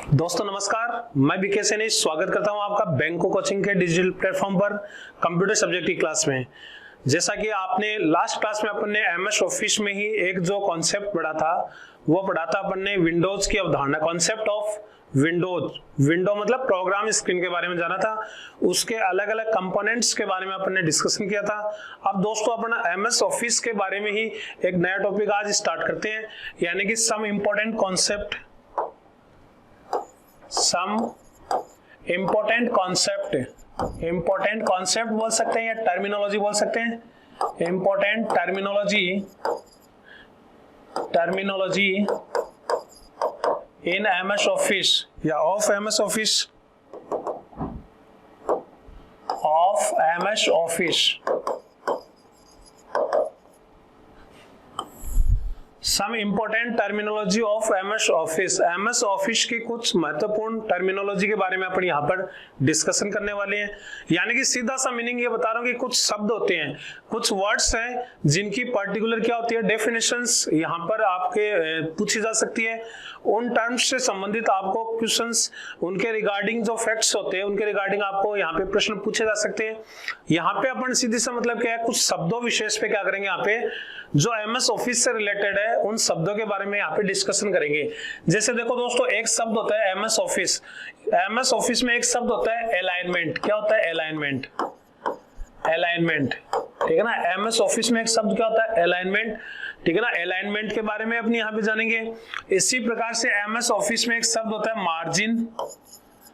दोस्तों नमस्कार, मैं बीके सैनी स्वागत करता हूं आपका बैंको कोचिंग के डिजिटल प्लेटफॉर्म पर कंप्यूटर सब्जेक्ट की क्लास में। जैसा कि आपने लास्ट क्लास में अपन ने एमएस ऑफिस में ही एक जो कॉन्सेप्ट पढ़ा था वो पढ़ा था अपन ने विंडोज की अवधारणा, कॉन्सेप्ट ऑफ विंडोज। विंडो मतलब प्रोग्राम स्क्रीन के बारे में जाना था, उसके अलग अलग कंपोनेंट्स के बारे में अपन ने डिस्कशन किया था। अब दोस्तों अपन एमएस ऑफिस के बारे में ही एक नया टॉपिक आज स्टार्ट करते हैं, यानी कि some important concept, some important concept बोल सकते हैं या टर्मिनोलॉजी बोल सकते हैं। Important terminology in MS office या of MS office. Some important terminology of MS office. MS office की कुछ महत्वपूर्ण टर्मिनोलॉजी के बारे में अपन यहाँ पर डिस्कशन करने वाले हैं। यानी कि सीधा सा मीनिंग ये बता रहा हूँ कि कुछ शब्द होते हैं, कुछ वर्ड्स हैं जिनकी पर्टिकुलर क्या होती है डेफिनेशंस यहाँ पर आपके पूछी जा सकती है। उन टर्म्स से संबंधित आपको क्वेश्चंस, उनके रिगार्डिंग जो फैक्ट्स होते हैं उनके रिगार्डिंग आपको यहाँ पे प्रश्न पूछे जा सकते हैं। यहाँ पे अपन सीधी सा मतलब क्या है, कुछ शब्दों विशेष पे क्या करेंगे, यहाँ पे जो एमएस ऑफिस से रिलेटेड है उन शब्दों के बारे में यहाँ पे डिस्कशन करेंगे। जैसे देखो दोस्तों, एक शब्द होता है एमएस ऑफिस। एमएस ऑफिस में एक शब्द होता है अलाइनमेंट। क्या होता है? अलाइनमेंट। ठीक है ना। एमएस ऑफिस में एक शब्द क्या होता है? अलाइनमेंट। ठीक है ना। अलाइनमेंट के बारे में अपने यहाँ पे जानेंगे। इसी प्रकार से एमएस ऑफिस में एक शब्द होता है मार्जिन,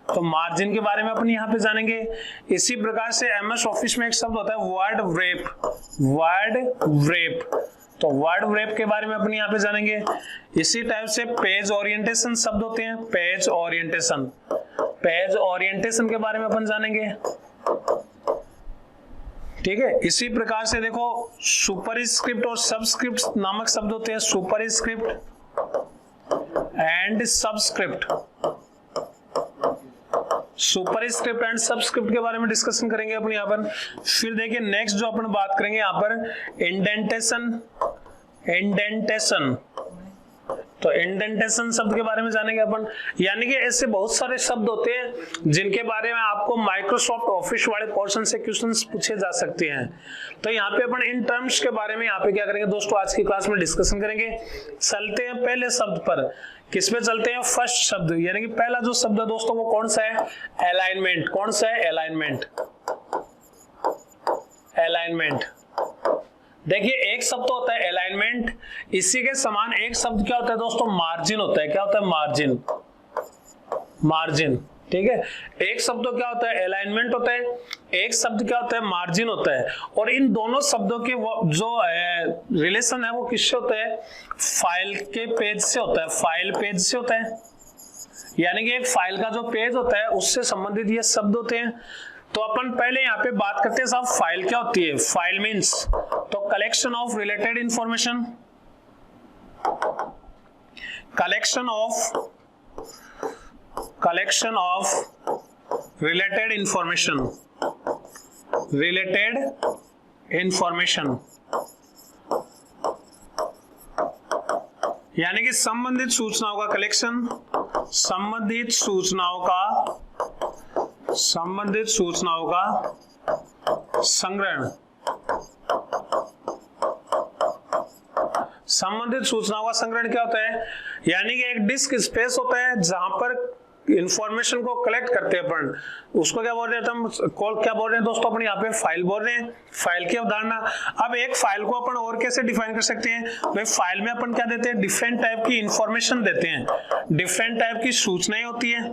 तो मार्जिन के बारे में अपन यहाँ पे जानेंगे। इसी प्रकार से एमएस ऑफिस में एक शब्द होता है वर्ड व्रेप, तो वर्ड व्रेप के बारे में अपन यहाँ पे जानेंगे। इसी टाइप से पेज ओरिएंटेशन शब्द होते हैं, पेज ओरिएंटेशन के बारे में अपन जानेंगे। ठीक है। इसी प्रकार से देखो सुपरस्क्रिप्ट और सबस्क्रिप्ट नामक शब्द होते हैं, superscript and subscript. Superscript and subscript के बारे में डिस्कशन करेंगे अपन यहाँ पर। फिर देखिए नेक्स्ट जो अपन बात करेंगे यहाँ पर इंडेंटेशन, तो इंडेंटेशन शब्द के बारे में जानेंगे अपन। यानी कि ऐसे बहुत सारे शब्द होते हैं जिनके बारे में आपको माइक्रोसॉफ्ट ऑफिस वाले पोर्शन से क्वेश्चंस पूछे जा सकते हैं। तो यहाँ पे अपन इन टर्म्स के बारे में यहाँ पे क्या करेंगे दोस्तों, आज की क्लास में डिस्कशन करेंगे। चलते हैं पहले शब्द पर। किस पे चलते हैं? फर्स्ट शब्द, यानी कि पहला जो शब्द है दोस्तों वो कौन सा है? अलाइनमेंट। कौन सा है? अलाइनमेंट। देखिए एक शब्द तो होता है अलाइनमेंट, इसी के समान एक शब्द क्या होता है दोस्तों? मार्जिन होता है। क्या होता है? मार्जिन। ठीक है। एक शब्द तो क्या होता है? अलाइनमेंट होता है, एक शब्द क्या होता है? मार्जिन होता है। और इन दोनों शब्दों के जो रिलेशन है वो किससे होता है? फाइल के पेज से होता है, फाइल पेज से होता है। यानी कि एक फाइल का जो पेज होता है उससे संबंधित ये शब्द होते हैं। तो अपन पहले यहाँ पे बात करते हैं साहब, फाइल क्या होती है? फाइल मीन्स तो collection of related information, collection of related information, यानी कि संबंधित सूचनाओं का कलेक्शन, संबंधित सूचनाओं का संग्रहण। संबंधित सूचनाओं का संग्रहण क्या होता है? यानी कि एक डिस्क स्पेस होता है जहां पर इंफॉर्मेशन को कलेक्ट करते हैं अपन, उसको क्या बोल रहे हैं हम? क्या बोल रहे हैं दोस्तों? अपन यहाँ पे फाइल बोल रहे हैं, फाइल की अवधारणा। अब एक फाइल को अपन और कैसे डिफाइन कर सकते हैं भाई? फाइल में अपन क्या देते हैं? डिफरेंट टाइप की इंफॉर्मेशन देते हैं, डिफरेंट टाइप की सूचनाएं होती है।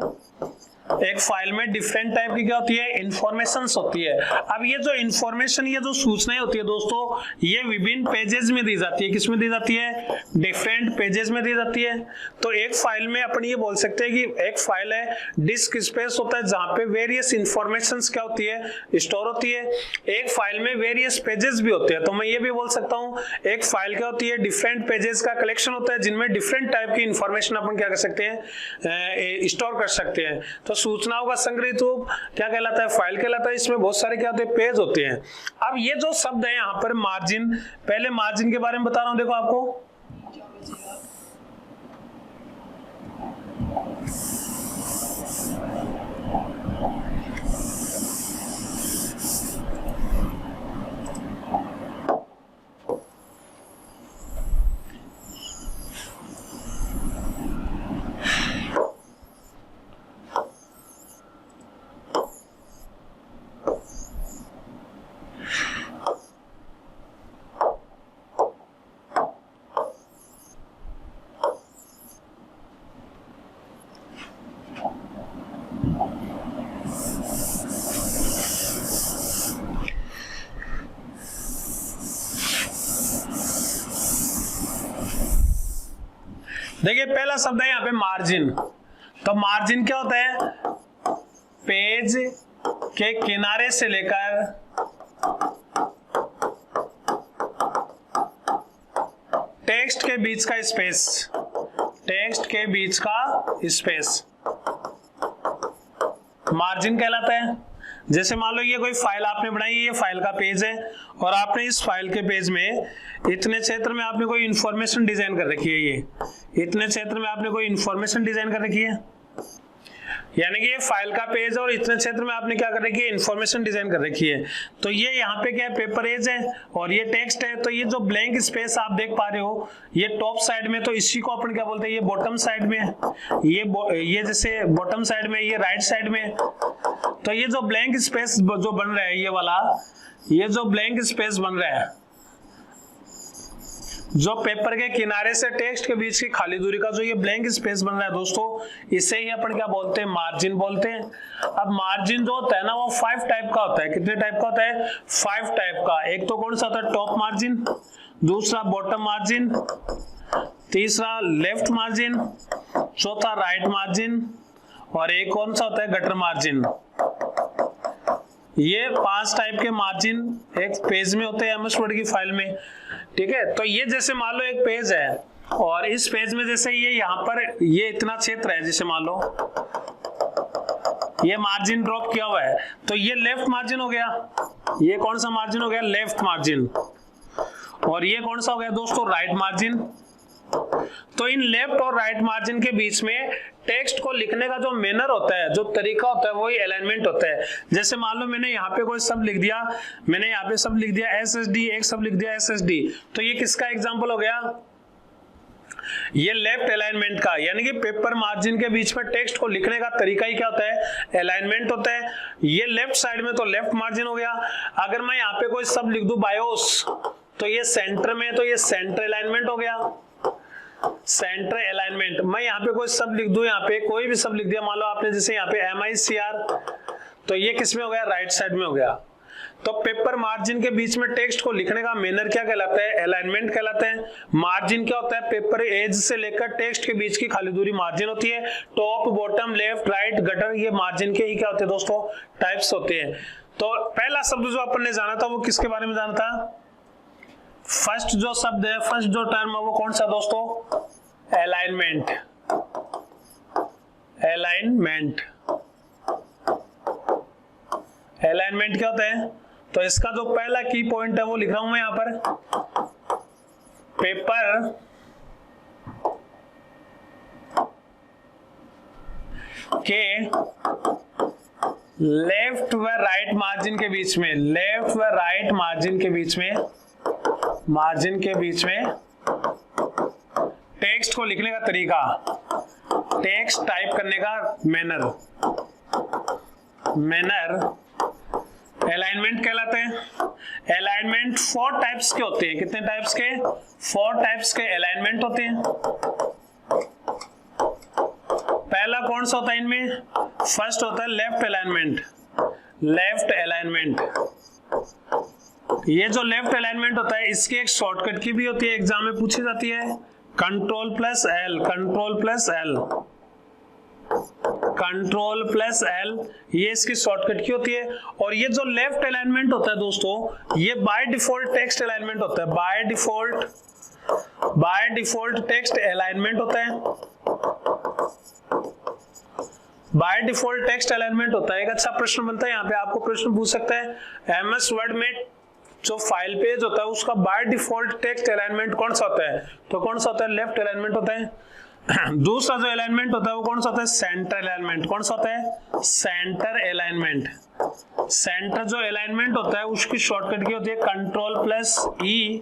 एक फाइल में डिफरेंट टाइप की क्या होती है? इंफॉर्मेशंस होती है। अब ये जो इंफॉर्मेशन, ये जो सूचनाएं होती है दोस्तों, ये विभिन्न पेजेस में दी जाती है। किस में दी जाती है? डिफरेंट पेजेस में दी जाती है। तो एक फाइल में अपन ये बोल सकते हैं कि एक फाइल है, डिस्क स्पेस होता है जहां पे वेरियस इंफॉर्मेशंस क्या होती है? स्टोर होती है। एक फाइल में वेरियस पेजेस भी होते हैं, तो मैं ये भी बोल सकता हूँ एक फाइल क्या होती है? डिफरेंट पेजेस का कलेक्शन होता है जिनमें डिफरेंट टाइप की इंफॉर्मेशन अपन क्या कर सकते हैं? स्टोर कर सकते हैं। तो सूचनाओं का संग्रहित रूप क्या कहलाता है? फाइल कहलाता है। इसमें बहुत सारे क्या होते हैं? पेज होते हैं। अब ये जो शब्द है यहाँ पर मार्जिन, पहले मार्जिन के बारे में बता रहा हूं, देखो आपको देखिए पहला शब्द है यहाँ पे मार्जिन। तो मार्जिन क्या होता है? पेज के किनारे से लेकर टेक्स्ट के बीच का स्पेस, टेक्स्ट के बीच का स्पेस मार्जिन कहलाता है। जैसे मान लो ये कोई फाइल आपने बनाई, ये फाइल का पेज है और आपने इस फाइल के पेज में इतने क्षेत्र में आपने कोई इंफॉर्मेशन डिजाइन कर रखी है, ये इतने क्षेत्र में आपने कोई इंफॉर्मेशन डिजाइन कर रखी है, यानी कि ये फाइल का पेज है और इतने क्षेत्र में आपने क्या कर रखी है? इंफॉर्मेशन डिजाइन कर रखी है। तो ये यहाँ पे क्या है? पेपर एज है और ये टेक्स्ट है। तो ये जो ब्लैंक स्पेस आप देख पा रहे हो ये टॉप साइड में, तो इसी को अपन क्या बोलते हैं? ये बॉटम साइड में, ये जैसे बॉटम साइड में, ये राइट साइड में। तो ये जो ब्लैंक स्पेस जो बन रहा है, ये वाला, ये जो ब्लैंक स्पेस बन रहा है, जो पेपर के किनारे से टेक्स्ट के बीच की खाली दूरी का जो ये ब्लैंक स्पेस बन रहा है दोस्तों, इसे ही अपन क्या बोलते हैं? मार्जिन बोलते हैं। अब मार्जिन जो होता है ना, वो 5 टाइप का होता है। कितने टाइप का होता है? 5 टाइप का। एक तो कौन सा होता है? टॉप मार्जिन, दूसरा बॉटम मार्जिन, तीसरा लेफ्ट मार्जिन, चौथा राइट मार्जिन और एक कौन सा होता है? Gutter margin. ये 5 टाइप के मार्जिन एक पेज में होते हैं एमएस वर्ड की फाइल में, ठीक है। तो ये जैसे मान लो एक पेज है और इस पेज में जैसे ये यहाँ पर ये इतना क्षेत्र है, जैसे मान लो ये मार्जिन ड्रॉप किया हुआ है, तो ये लेफ्ट मार्जिन हो गया। ये कौन सा मार्जिन हो गया? Left margin. और ये कौन सा हो गया दोस्तों? Right margin. तो इन लेफ्ट और राइट मार्जिन के बीच में टेक्स्ट को लिखने का जो मैनर होता है, जो तरीका होता है, वही अलाइनमेंट होता है। जैसे मान लो मैंने यहाँ पे कोई शब्द लिख दिया, मैंने यहाँ पे शब्द लिख दिया SSD, एक शब्द लिख दिया SSD, तो ये किसका एग्जांपल हो गया? ये लेफ्ट अलाइनमेंट का। यानी कि पेपर मार्जिन के बीच में टेक्स्ट को लिखने का तरीका ही क्या होता है? अलाइनमेंट होता है। ये लेफ्ट साइड में तो लेफ्ट मार्जिन हो गया। अगर मैं यहाँ पे कोई शब्द लिख दूं बायोस, तो ये सेंटर में, तो ये सेंटर अलाइनमेंट हो गया, सेंटर अलाइनमेंट। मैं यहाँ पे कोई शब्द लिख दूं, यहाँ पे कोई भी शब्द लिख दिया, मान लो आपने जैसे यहाँ पे MICR, तो ये किस में हो गया? राइट साइड में हो गया। तो पेपर मार्जिन के बीच में टेक्स्ट को लिखने का मैनर क्या कहलाता है? अलाइनमेंट कहलाता है। मार्जिन क्या होता है? पेपर एज से लेकर टेक्स्ट के बीच की खाली दूरी मार्जिन होती है। Top, bottom, left, right, gutter, ये मार्जिन के ही क्या होते हैं दोस्तों? टाइप्स होते हैं। तो पहला शब्द जो अपन ने जाना था वो किसके बारे में जाना था? फर्स्ट जो शब्द है, फर्स्ट जो टर्म है वो कौन सा दोस्तों? अलाइनमेंट। अलाइनमेंट, अलाइनमेंट क्या होता है? तो इसका जो पहला की पॉइंट है वो लिख रहा हूं मैं यहाँ पर। पेपर के लेफ्ट व राइट मार्जिन के बीच में, लेफ्ट व राइट मार्जिन के बीच में, मार्जिन के बीच में टेक्स्ट को लिखने का तरीका, टेक्स्ट टाइप करने का मैनर, मैनर अलाइनमेंट कहलाते हैं। अलाइनमेंट 4 टाइप्स के होते हैं। कितने टाइप्स के? 4 टाइप्स के अलाइनमेंट होते हैं। पहला कौन सा होता है इनमें? फर्स्ट होता है लेफ्ट अलाइनमेंट। लेफ्ट अलाइनमेंट, ये जो लेफ्ट अलाइनमेंट होता है इसकी एक शॉर्टकट की भी होती है, एग्जाम में पूछी जाती है, Ctrl+L, Ctrl+L, Ctrl+L, ये इसकी शॉर्टकट की होती है। और ये जो लेफ्ट अलाइनमेंट होता है दोस्तों, ये बाय डिफॉल्ट टेक्स्ट अलाइनमेंट होता है। बाय डिफॉल्ट टेक्स्ट अलाइनमेंट होता है। बाय डिफॉल्ट टेक्स्ट अलाइनमेंट होता है। एक अच्छा प्रश्न बनता है यहाँ पे, आपको प्रश्न पूछ सकता है एमएस वर्ड में जो फाइल पेज होता है उसका बाय डिफॉल्ट टेक्स्ट अलाइनमेंट कौन सा होता है? तो कौन सा होता है? लेफ्ट अलाइनमेंट होता है। दूसरा जो अलाइनमेंट होता है वो कौन सा होता है? Centre alignment. कौन सा होता है? Centre alignment. सेंटर जो अलाइनमेंट होता है उसकी शॉर्टकट की होती है Ctrl+E।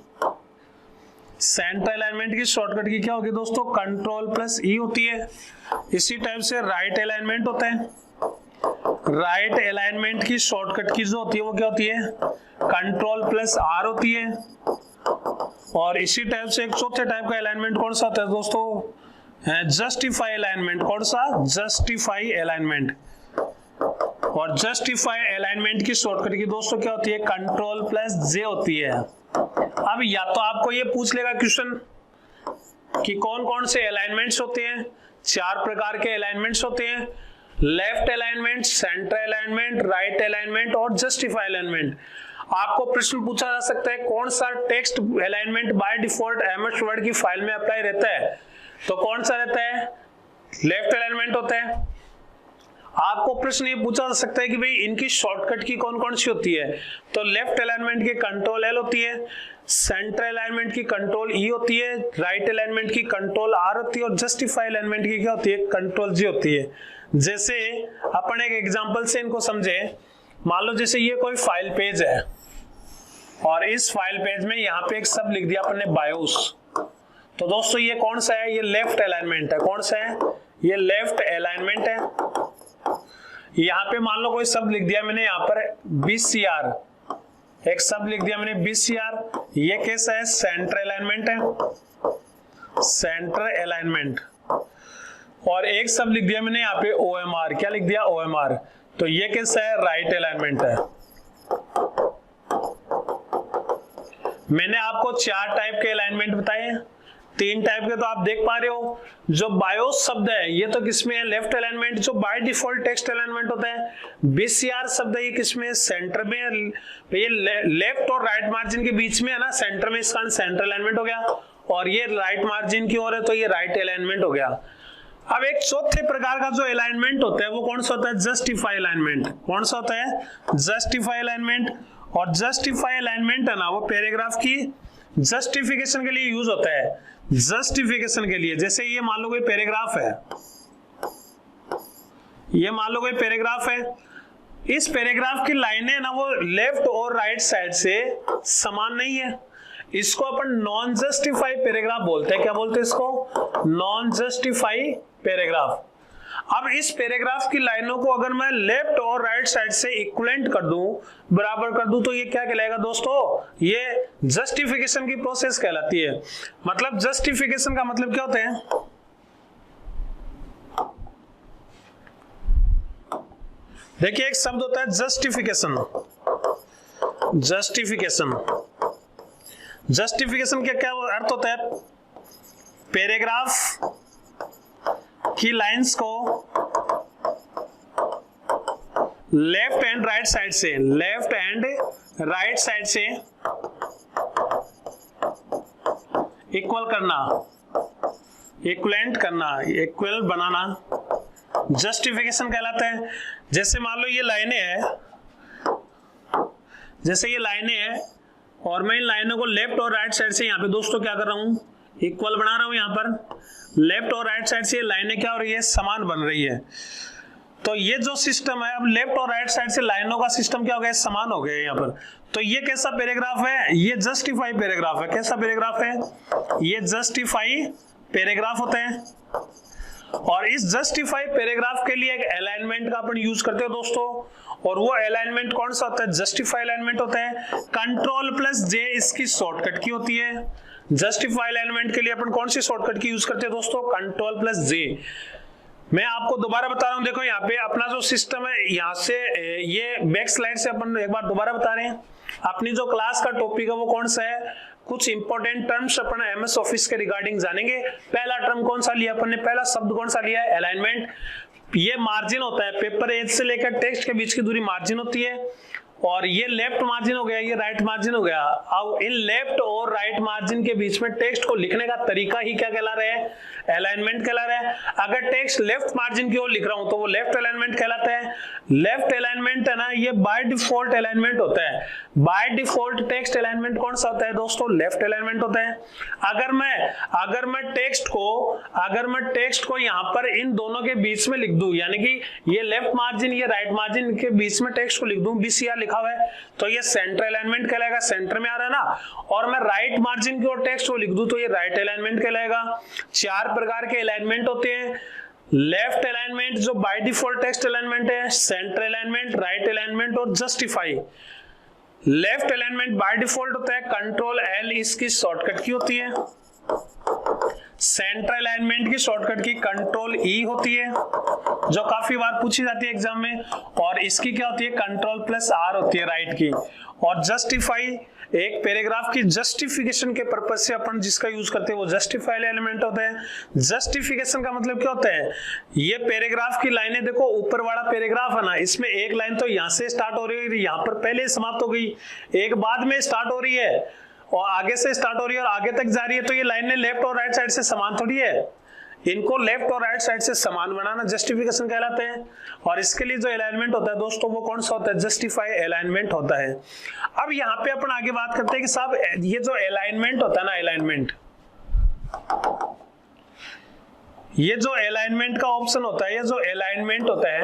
सेंटर अलाइनमेंट की शॉर्टकट की क्या होगी दोस्तों? Ctrl+E होती है। इसी टाइप से राइट अलाइनमेंट होता है। राइट अलाइनमेंट की शॉर्टकट की जो होती है वो क्या होती है? Ctrl+R होती है। और इसी टाइप से एक चौथे टाइप का अलाइनमेंट कौन सा होता है दोस्तों? Justify alignment. कौन सा? Justify alignment. और जस्टिफाई अलाइनमेंट की शॉर्टकट की दोस्तों क्या होती है? Ctrl+J होती है। अब या तो आपको ये पूछ लेगा क्वेश्चन कि कौन कौन से अलाइनमेंट्स होते हैं। 4 प्रकार के अलाइनमेंट्स होते हैं, left alignment, centre alignment, right alignment और जस्टिफाई अलाइनमेंट। आपको प्रश्न पूछा जा सकता है कौन सा text alignment by default MS word की फाइल में अप्लाई रहता है, तो कौन सा रहता है, लेफ्ट अलाइनमेंट होता है। आपको प्रश्न ये पूछा जा सकता है कि भाई इनकी शॉर्टकट की कौन कौन सी होती है, तो लेफ्ट अलाइनमेंट की कंट्रोल एल होती है, सेंटर अलाइनमेंट की कंट्रोल ई होती है, राइट अलाइनमेंट की कंट्रोल आर होती है और जस्टिफाई अलाइनमेंट की क्या होती है, कंट्रोल जी होती है। जैसे अपन एक एग्जांपल से इनको समझे, मान लो जैसे ये कोई फाइल पेज है और इस फाइल पेज में यहाँ पे एक शब्द लिख दिया अपन ने बायोस, तो दोस्तों ये कौन सा है, ये लेफ्ट अलाइनमेंट है। कौन सा है, ये लेफ्ट अलाइनमेंट है। यहाँ पे मान लो कोई शब्द लिख दिया मैंने यहाँ पर BCR, एक शब्द लिख दिया मैंने BCR, ये कैसा है, सेंटर अलाइनमेंट है, सेंटर अलाइनमेंट। और एक शब्द लिख दिया मैंने यहाँ पे OMR, क्या लिख दिया, OMR, तो ये कैसा है, राइट अलाइनमेंट है। मैंने आपको 4 टाइप के अलाइनमेंट बताए, 3 टाइप के तो आप देख पा रहे हो। जो बायोस शब्द है ये तो किसमें है, लेफ्ट अलाइनमेंट, जो बाय डिफॉल्ट टेक्स्ट अलाइनमेंट होता है। BCR शब्द है ये किसमें, सेंटर में, ये लेफ्ट और राइट मार्जिन के बीच में है ना, सेंटर में, इसका सेंटर अलाइनमेंट हो गया। और ये राइट मार्जिन की ओर है तो ये राइट अलाइनमेंट हो गया। अब एक चौथे प्रकार का जो अलाइनमेंट होता है वो कौन सा होता है, जस्टिफाई अलाइनमेंट। कौन सा होता है, जस्टिफाई अलाइनमेंट। और जस्टिफाई अलाइनमेंट है ना, वो पैराग्राफ की जस्टिफिकेशन के लिए यूज होता है, जस्टिफिकेशन के लिए। जैसे ये मान लो कोई पैराग्राफ है, ये मान लो कोई पैराग्राफ है, इस पैराग्राफ की लाइनें ना वो लेफ्ट और राइट साइड से समान नहीं है, इसको अपन नॉन जस्टिफाई पैराग्राफ बोलते हैं। क्या बोलते हैं इसको, नॉन जस्टिफाई पैराग्राफ। अब इस पैराग्राफ की लाइनों को अगर मैं लेफ्ट और राइट साइड से इक्विवेलेंट कर दूं, बराबर कर दूं, तो ये क्या कहलाएगा दोस्तों, ये जस्टिफिकेशन की प्रोसेस कहलाती है। मतलब जस्टिफिकेशन का मतलब क्या होता है, देखिए एक शब्द होता है जस्टिफिकेशन। जस्टिफिकेशन, जस्टिफिकेशन का क्या अर्थ होता है, पैराग्राफ की लाइंस को लेफ्ट एंड राइट साइड से, लेफ्ट एंड राइट साइड से इक्वल करना, इक्विवेलेंट करना, इक्वल बनाना, जस्टिफिकेशन कहलाता है। जैसे मान लो ये लाइनें हैं, जैसे ये लाइनें हैं और मैं इन लाइनों को लेफ्ट और राइट साइड से यहाँ पे दोस्तों क्या कर रहा हूं, इक्वल बना रहा हूं। यहाँ पर लेफ्ट और राइट साइड से लाइनें क्या हो रही है, समान बन रही है। तो ये जो सिस्टम है, अब लेफ्ट और राइट साइड से लाइनों का सिस्टम क्या हो गया, समान हो गया यहाँ पर। तो ये कैसा पैराग्राफ है, ये जस्टिफाई पैराग्राफ है। कैसा पैराग्राफ है, ये जस्टिफाई पैराग्राफ होता है। और इस जस्टिफाई पैराग्राफ के लिए एक अलाइनमेंट का अपन यूज करते हैं दोस्तों, और वो अलाइनमेंट कौन सा होता है, जस्टिफाई अलाइनमेंट होता है। Ctrl+J इसकी शॉर्टकट की होती है। जस्टिफाई अलाइनमेंट के लिए अपन कौन सी शॉर्टकट की यूज करते हैं दोस्तों, Ctrl+J। मैं आपको दोबारा बता रहा हूं, देखो यहाँ पे अपना जो सिस्टम है, यहाँ से ये बैक स्लाइड से अपन एक बार दोबारा बता रहे हैं। अपनी जो क्लास का टॉपिक है वो कौन सा है, कुछ इंपॉर्टेंट टर्म्स अपन एमएस ऑफिस के रिगार्डिंग जानेंगे। पहला टर्म कौन सा लिया अपन ने, पहला शब्द कौन सा लिया है, अलाइनमेंट। ये मार्जिन होता है, पेपर एज से लेकर टेक्स्ट के बीच की दूरी मार्जिन होती है। और ये लेफ्ट मार्जिन हो गया, ये राइट मार्जिन हो गया। अब इन लेफ्ट और राइट मार्जिन के बीच में टेक्स्ट को लिखने का तरीका ही क्या कहला रहे हैं, अलाइनमेंट कहला रहा है। अगर टेक्स्ट लेफ्ट मार्जिन की ओर लिख रहा हूं तो वो लेफ्ट अलाइनमेंट कहलाता है। लेफ्ट अलाइनमेंट है ना, ये बाय डिफॉल्ट अलाइनमेंट होता है। बाय डिफॉल्ट टेक्स्ट अलाइनमेंट कौन सा होता है दोस्तों, लेफ्ट अलाइनमेंट होता है। अगर मैं टेक्स्ट को यहाँ पर इन दोनों के बीच में लिख दूं, यानी कि ये लेफ्ट मार्जिन ये राइट मार्जिन के बीच में टेक्स्ट को लिख दूं, BCR लिखा हुआ है, तो ये सेंटर अलाइनमेंट कहलाएगा, सेंटर में आ रहा है ना। और मैं राइट मार्जिन की ओर टेक्स्ट को लिख दूं तो ये राइट अलाइनमेंट कहलाएगा। 4 प्रकार के अलाइनमेंट होते हैं। लेफ्ट अलाइनमेंट जो बाय डिफॉल्ट टेक्स्ट अलाइनमेंट है, सेंटर अलाइनमेंट, राइट अलाइनमेंट और justify. Left alignment by default होता है, Ctrl+L इसकी शॉर्टकट की होती है। सेंटर अलाइनमेंट की शॉर्टकट की Ctrl+E होती है। जो काफी बार पूछी जाती है एग्जाम में, और इसकी क्या होती है कंट्रोल प्लस आर होती है राइट की। और जस्टिफाई एक पैराग्राफ की जस्टिफिकेशन के पर्पज से अपन जिसका यूज करते हैं वो जस्टिफाई एलिमेंट होता है। जस्टिफिकेशन का मतलब क्या होता है, ये पैराग्राफ की लाइनें देखो, ऊपर वाला पैराग्राफ है ना, इसमें एक लाइन तो यहाँ से स्टार्ट हो रही है, यहाँ पर पहले समाप्त हो गई, एक बाद में स्टार्ट हो रही है और आगे से स्टार्ट हो रही है और आगे तक जा रही है, तो ये लाइनें लेफ्ट और राइट साइड से समान थोड़ी है, इनको लेफ्ट और राइट साइड से समान बनाना जस्टिफिकेशन कहलाते हैं। और इसके लिए जो अलाइनमेंट होता है दोस्तों वो कौन सा होता है, जस्टिफाई अलाइनमेंट होता है। अब यहाँ पे अपन आगे बात करते हैं कि साहब ये जो अलाइनमेंट होता है ना, अलाइनमेंट, ये जो अलाइनमेंट का ऑप्शन होता है, ये जो अलाइनमेंट होता है,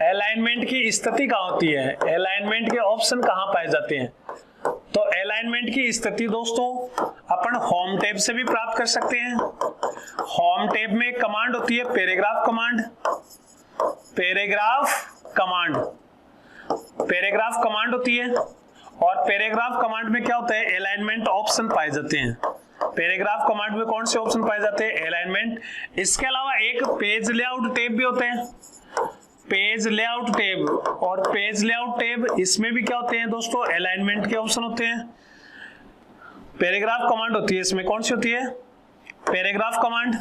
अलाइनमेंट की स्थिति कहाँ होती है, अलाइनमेंट के ऑप्शन कहाँ पाए जाते हैं। तो अलाइनमेंट की स्थिति दोस्तों अपन होम टैब से भी प्राप्त कर सकते हैं। होम टैब में एक कमांड होती है paragraph command, paragraph command, paragraph command होती है। और पैराग्राफ कमांड में क्या होता है, अलाइनमेंट ऑप्शन पाए जाते हैं। पैराग्राफ कमांड में कौन से ऑप्शन पाए जाते हैं, अलाइनमेंट। इसके अलावा एक पेज लेआउट टैब भी होते हैं, पेज लेआउट टैब, और पेज लेआउट टैब इसमें भी क्या होते हैं दोस्तों, अलाइनमेंट के ऑप्शन होते हैं। पैराग्राफ कमांड होती है, इसमें कौन सी होती है, पैराग्राफ कमांड।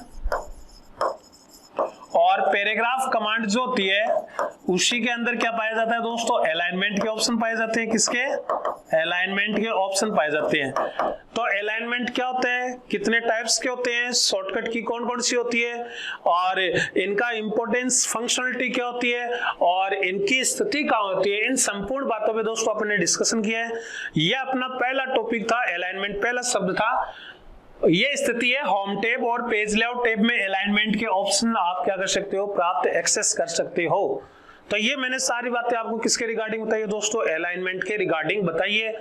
और पैराग्राफ कमांड जो होती है उसी के अंदर क्या पाया जाता है दोस्तों, अलाइनमेंट के ऑप्शन पाए जाते हैं। किसके, अलाइनमेंट के ऑप्शन पाए जाते हैं। तो अलाइनमेंट क्या होता है, कितने टाइप्स के होते हैं, शॉर्टकट की कौन कौन सी होती है, और इनका इंपॉर्टेंस फंक्शनलिटी क्या होती है, और इनकी स्थिति क्या होती है, इन संपूर्ण बातों पे दोस्तों अपने डिस्कशन किया है। यह अपना पहला टॉपिक था, अलाइनमेंट पहला शब्द था। ये स्थिति है होम टैब और पेज लेआउट टैब में अलाइनमेंट के ऑप्शन आप क्या कर सकते हो, प्राप्त एक्सेस कर सकते हो। तो ये मैंने सारी बातें आपको किसके रिगार्डिंग बताई है दोस्तों, अलाइनमेंट के रिगार्डिंग बताइए।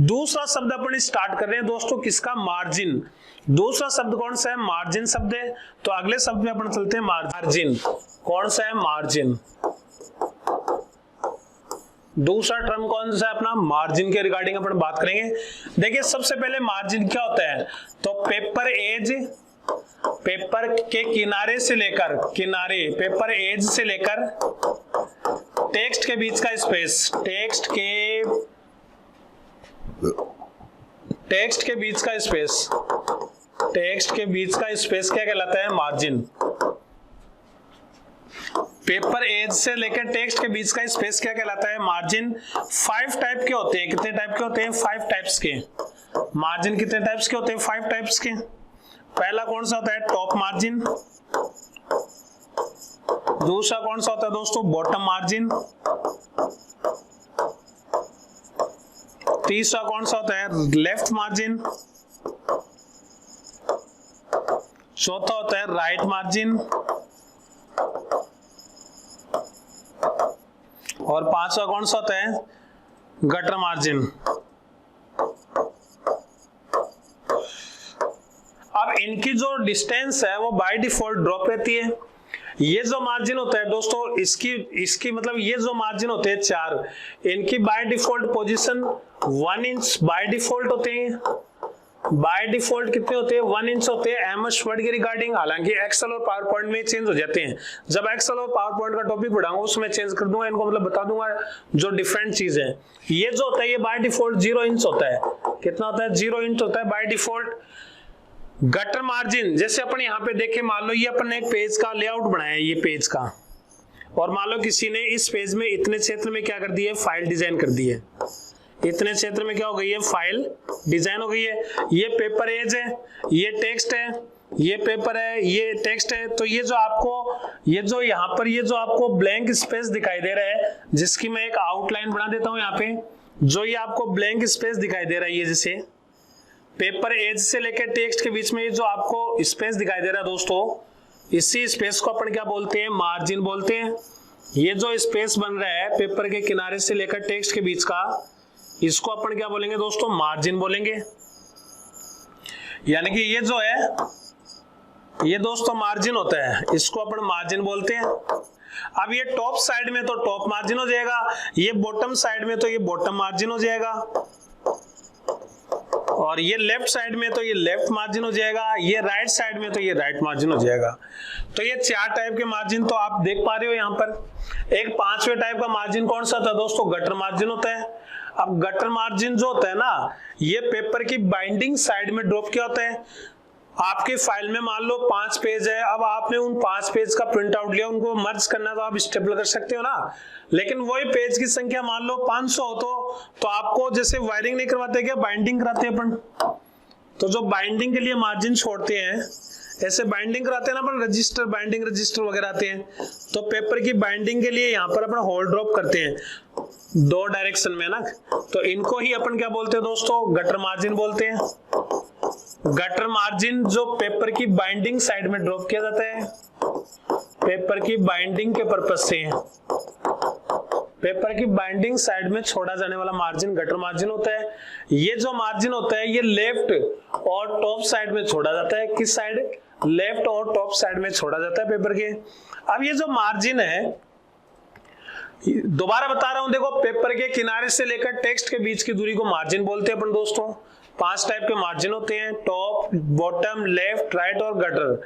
दूसरा शब्द अपन स्टार्ट कर रहे हैं दोस्तों, किसका, मार्जिन। दूसरा शब्द कौन सा है, मार्जिन शब्द है। तो अगले शब्द में अपन चलते हैं, मार्जिन। कौन सा है, मार्जिन। दूसरा टर्म कौन सा है अपना, मार्जिन के रिगार्डिंग अपन बात करेंगे। देखिए सबसे पहले मार्जिन क्या होता है, तो पेपर एज, पेपर के किनारे से लेकर, किनारे पेपर एज से लेकर टेक्स्ट के बीच का स्पेस, टेक्स्ट के बीच का स्पेस, टेक्स्ट के बीच का स्पेस क्या कहलाता है, मार्जिन। पेपर एज से लेकर टेक्स्ट के बीच का स्पेस क्या कहलाता है, मार्जिन। 5 टाइप के होते हैं, कितने टाइप के होते हैं, 5 टाइप्स के। मार्जिन कितने टाइप्स के होते हैं, 5 टाइप्स के। पहला कौन सा होता है, टॉप मार्जिन। दूसरा कौन सा होता है दोस्तों, बॉटम मार्जिन। तीसरा कौन सा होता है, लेफ्ट मार्जिन। चौथा होता है राइट मार्जिन। और पांचवा कौन सा होता है, गटर मार्जिन। अब इनकी जो डिस्टेंस है वो बाय डिफॉल्ट ड्रॉप रहती है। ये जो मार्जिन होता है दोस्तों, इसकी मतलब ये जो मार्जिन होते हैं 4, इनकी by default position 1 inch by default होते हैं। बाय डिफॉल्ट कितने होते हैं, 1 इंच होते हैं एमएस वर्ड के रिगार्डिंग। हालांकि एक्सेल और पावर पॉइंट में चेंज हो जाते हैं, जब एक्सेल और पावर पॉइंट का टॉपिक पढ़ाऊंगा उसमें चेंज कर दूंगा, इनको मतलब बता दूंगा जो डिफरेंट चीज है। ये जो होता है ये बाय डिफॉल्ट 0 इंच होता है। कितना होता है, 0 इंच होता है बाय डिफॉल्ट। गटर मार्जिन, जैसे अपन यहाँ पे देखें, मान लो ये अपन ने एक पेज का लेआउट बनाया है, ये पेज का, और मान लो किसी ने इस पेज में इतने क्षेत्र में क्या कर दिया है, फाइल डिजाइन कर दी है। इतने क्षेत्र में क्या हो गई है, फाइल डिजाइन हो गई है। ये पेपर एज है, ये टेक्स्ट है, ये पेपर है, ये टेक्स्ट है। तो ये जो आपको, ये जो यहाँ पर ये जो आपको ब्लैंक स्पेस दिखाई दे रहा है, जिसकी मैं एक आउटलाइन बना देता हूँ यहाँ पे, जो ये आपको ब्लैंक स्पेस दिखाई दे रहा है, ये जैसे पेपर एज से लेकर टेक्स्ट के बीच में ये जो आपको स्पेस दिखाई दे रहा है दोस्तों, इसी स्पेस को अपन क्या बोलते हैं, मार्जिन बोलते हैं। ये जो स्पेस बन रहा है पेपर के किनारे से लेकर टेक्स्ट के बीच का, इसको अपन क्या बोलेंगे दोस्तों, मार्जिन बोलेंगे। यानी कि ये जो है ये दोस्तों मार्जिन होता है, इसको अपन मार्जिन बोलते हैं। अब ये टॉप साइड में तो टॉप मार्जिन हो जाएगा, ये बॉटम साइड में तो ये बॉटम मार्जिन हो जाएगा। और ये लेफ्ट साइड में तो ये लेफ्ट मार्जिन हो जाएगा, ये राइट साइड में तो ये राइट मार्जिन हो जाएगा। तो ये 4 टाइप के मार्जिन तो आप देख पा रहे हो यहाँ पर। एक 5वें टाइप का मार्जिन कौन सा था दोस्तों? गटर मार्जिन होता है। अब गटर मार्जिन जो होता है ना, ये पेपर की बाइंडिंग साइड में ड्रॉप किया होता है। आपकी फाइल में मान लो 5 पेज है, अब आपने उन 5 पेज का प्रिंट आउट लिया, उनको मर्ज करना तो आप स्टेपल कर सकते हो ना, लेकिन वही पेज की संख्या मान लो 500 हो तो आपको जैसे वायरिंग नहीं करवाते क्या, बाइंडिंग कराते हैं अपन। तो जो बाइंडिंग के लिए मार्जिन छोड़ते हैं, ऐसे बाइंडिंग कराते हैं ना अपन, रजिस्टर बाइंडिंग रजिस्टर वगैरह आते हैं, तो पेपर की बाइंडिंग के लिए यहाँ पर अपन होल ड्रॉप करते हैं 2 डायरेक्शन में ना, तो इनको ही अपन क्या बोलते हैं दोस्तों? गटर मार्जिन बोलते हैं। गटर मार्जिन जो पेपर की बाइंडिंग साइड में ड्रॉप किया जाता है, पेपर की बाइंडिंग के पर्पज से पेपर की बाइंडिंग साइड में छोड़ा जाने वाला मार्जिन गटर मार्जिन होता है। ये जो मार्जिन होता है ये लेफ्ट और टॉप साइड में छोड़ा जाता है। किस साइड? लेफ्ट और टॉप साइड में छोड़ा जाता है पेपर के। अब ये जो मार्जिन है, दोबारा बता रहा हूं, देखो पेपर के किनारे से लेकर टेक्स्ट के बीच की दूरी को मार्जिन बोलते हैं अपन दोस्तों। 5 टाइप के मार्जिन होते हैं, टॉप, बॉटम, लेफ्ट, राइट और गटर।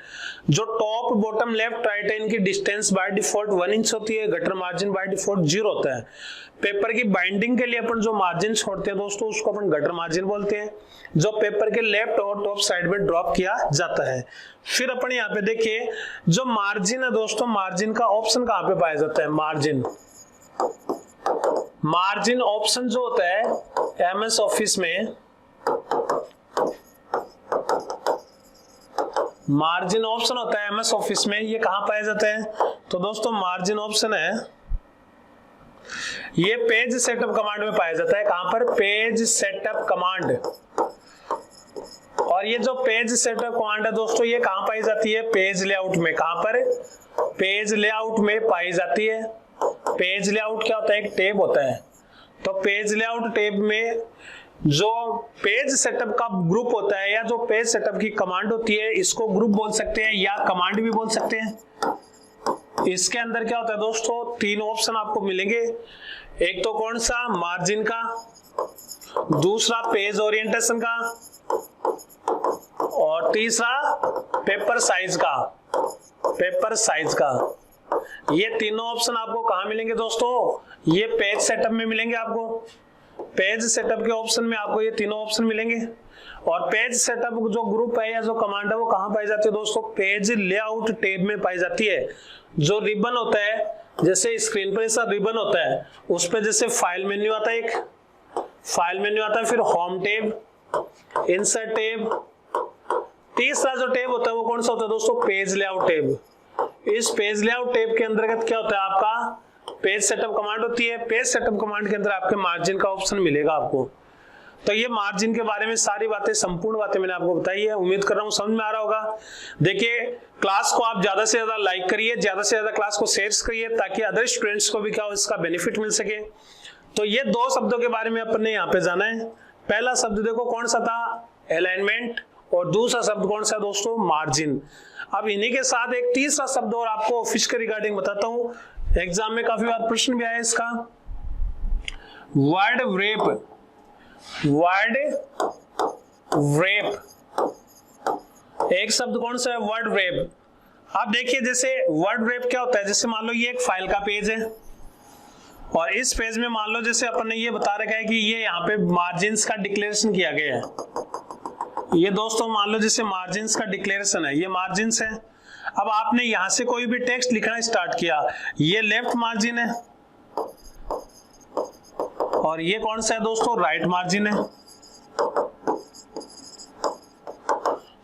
जो टॉप, बॉटम, लेफ्ट, राइट है, इनकी डिस्टेंस बाय डिफॉल्ट 1 इंच होती है। गटर मार्जिन बाय डिफॉल्ट 0 होता है। पेपर की बाइंडिंग के लिए अपन जो मार्जिन छोड़ते हैं दोस्तों, उसको अपन गटर मार्जिन बोलते हैं, जो पेपर के लेफ्ट और टॉप साइड में ड्रॉप किया जाता है। फिर अपन यहाँ पे देखिए, जो मार्जिन है दोस्तों, मार्जिन का ऑप्शन कहाँ पे पाया जाता है? मार्जिन ऑप्शन जो होता है MS ऑफिस में, मार्जिन ऑप्शन होता है MS ऑफिस में, ये कहां पाया जाता है? तो दोस्तों मार्जिन ऑप्शन है, ये पेज सेटअप कमांड में पाया जाता है। कहां पर? Page setup command. और ये जो पेज सेटअप कमांड है दोस्तों, ये कहां पाई जाती है? पेज लेआउट में। कहां पर? पेज लेआउट में पाई जाती है। पेज लेआउट क्या होता है? एक टैब होता है। तो पेज लेआउट टैब में जो पेज सेटअप का ग्रुप होता है, या जो पेज सेटअप की कमांड होती है, इसको ग्रुप बोल सकते हैं या कमांड भी बोल सकते हैं। इसके अंदर क्या होता है दोस्तों? 3 ऑप्शन आपको मिलेंगे। एक तो कौन सा? मार्जिन का, दूसरा पेज ओरिएंटेशन का, और तीसरा पेपर साइज का। पेपर साइज का ये तीनों ऑप्शन आपको कहां मिलेंगे दोस्तों? ये पेज सेटअप में मिलेंगे आपको। पेज सेटअप के ऑप्शन में आपको ये तीनों ऑप्शन मिलेंगे। और पेज सेटअप जो ग्रुप है या जो कमांड है, वो कहां पाई जाती है दोस्तों? पेज लेआउट टैब में पाई जाती है। जो रिबन होता है, जैसे स्क्रीन पर ऐसा रिबन होता है, उस पर जैसे फाइल मेन्यू आता है, एक फाइल मेन्यू आता है, फिर होम टैब, इंसर्ट टैब, तीसरा जो टैब होता है वो कौन सा होता है दोस्तों? Page layout tab. इस पेज लेआउट टैब के अंतर्गत क्या होता है? आपका पेज सेटअप कमांड होती है। पेज सेटअप कमांड के अंदर आपके मार्जिन का ऑप्शन मिलेगा आपको। तो ये मार्जिन के बारे में सारी बातें, संपूर्ण बातें मैंने आपको बताई है। उम्मीद कर रहा हूँ समझ में आ रहा होगा। देखिए, क्लास को आप ज्यादा से ज्यादा लाइक करिए, ज्यादा से ज्यादा क्लास को शेयर करिए, ताकि अदर स्टूडेंट्स को भी क्या हो, इसका बेनिफिट मिल सके। तो ये 2 शब्दों के बारे में अपन ने यहाँ पे जाना है। पहला शब्द देखो कौन सा था? अलाइनमेंट। और दूसरा शब्द कौन सा दोस्तों? मार्जिन। अब इन्हीं के साथ एक तीसरा शब्द और आपको ऑफिस के रिगार्डिंग बताता हूं। एग्जाम में काफी बार प्रश्न भी आया इसका, वर्ड व्रेप। वर्ड व्रेप एक शब्द कौन सा है? Word wrap. आप देखिए, जैसे वर्ड व्रेप क्या होता है? जैसे मान लो ये एक फाइल का पेज है, और इस पेज में मान लो जैसे अपन ने ये बता रखा है कि ये यहाँ पे मार्जिन्स का डिक्लेरेशन किया गया है। ये दोस्तों मान लो जैसे मार्जिन्स का डिक्लेरेशन है, ये मार्जिन्स है। अब आपने यहां से कोई भी टेक्स्ट लिखना स्टार्ट किया, ये लेफ्ट मार्जिन है, और ये कौन सा है दोस्तों? राइट मार्जिन है।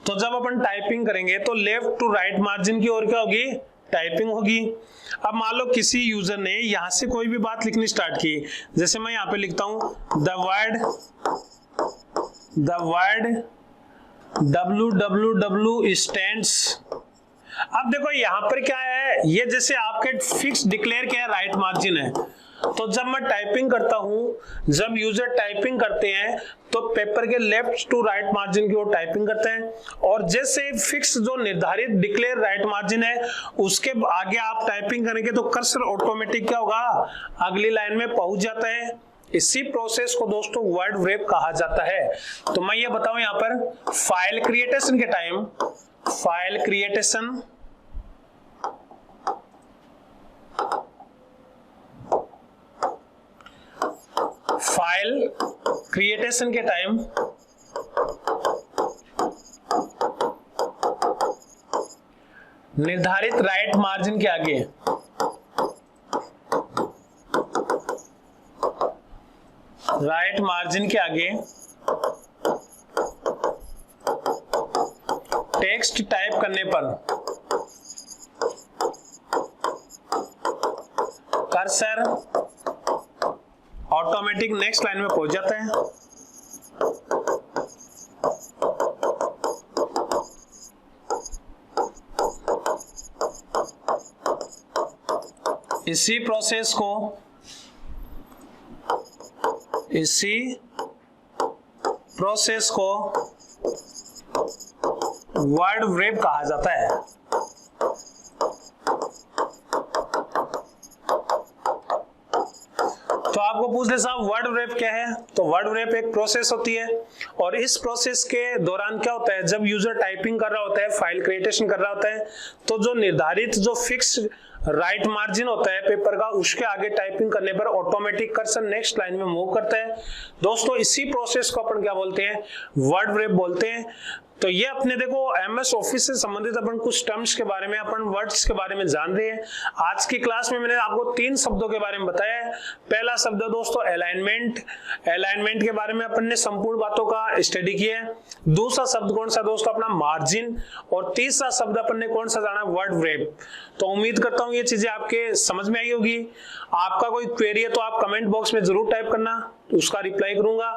तो जब अपन टाइपिंग करेंगे तो लेफ्ट टू राइट मार्जिन की ओर क्या होगी? टाइपिंग होगी। अब मान लो किसी यूजर ने यहां से कोई भी बात लिखनी स्टार्ट की, जैसे मैं यहां पे लिखता हूं द वर्ड www स्टैंड्स। अब देखो यहां पर क्या है, ये जैसे आपके फिक्स डिक्लेयर क्या है? राइट मार्जिन है। तो जब मैं टाइपिंग करता हूं, जब यूजर टाइपिंग करते हैं तो पेपर के लेफ्ट टू राइट मार्जिन की ओर टाइपिंग करते हैं, और जैसे फिक्स जो निर्धारित डिक्लेयर राइट मार्जिन है उसके आगे आप टाइपिंग करेंगे तो कर्सर ऑटोमेटिक क्या होगा? अगली लाइन में पहुंच जाता है। इसी प्रोसेस को दोस्तों वर्ड रैप कहा जाता है। तो मैं ये बताऊं यहां पर फाइल क्रिएटेशन के टाइम, फाइल क्रिएटेशन के टाइम निर्धारित राइट मार्जिन के आगे टेक्स्ट टाइप करने पर कर्सर ऑटोमेटिक नेक्स्ट लाइन में पहुंच जाता है। इसी प्रोसेस को वर्ड रैप कहा जाता है। तो आपको पूछ ले साहब वर्ड रैप क्या है, तो वर्ड रैप एक प्रोसेस होती है और इस प्रोसेस के दौरान क्या होता है, जब यूजर टाइपिंग कर रहा होता है, फाइल क्रिएटेशन कर रहा होता है, तो जो निर्धारित जो फिक्स राइट मार्जिन होता है पेपर का, उसके आगे टाइपिंग करने पर ऑटोमेटिक कर्सर नेक्स्ट लाइन में मूव करता है। दोस्तों इसी प्रोसेस को अपन क्या बोलते हैं, वर्ड रैप बोलते हैं। तो ये अपने देखो एमएस ऑफिस से संबंधित अपन कुछ टर्म्स के बारे में, अपन वर्ड्स के बारे में जान रहे हैं। आज की क्लास में मैंने आपको 3 शब्दों के बारे में बताया है। पहला शब्द दोस्तों अलाइनमेंट, अलाइनमेंट के बारे में अपन ने संपूर्ण बातों का स्टडी किया है। दूसरा शब्द कौन सा दोस्तों, अपना मार्जिन, और तीसरा शब्द अपन ने कौन सा जाना, वर्ड रैप। तो उम्मीद करता हूँ ये चीजें आपके समझ में आई होगी। आपका कोई क्वेरी है तो आप कमेंट बॉक्स में जरूर टाइप करना, उसका रिप्लाई करूंगा।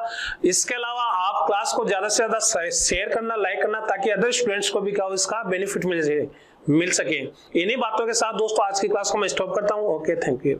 इसके अलावा आप क्लास को ज्यादा से ज्यादा शेयर करना, लाइक करना, ताकि अदर स्टूडेंट्स को भी क्या हो इसका बेनिफिट मिल सके। इन्हीं बातों के साथ दोस्तों आज की क्लास को मैं स्टॉप करता हूं। Okay, thank you.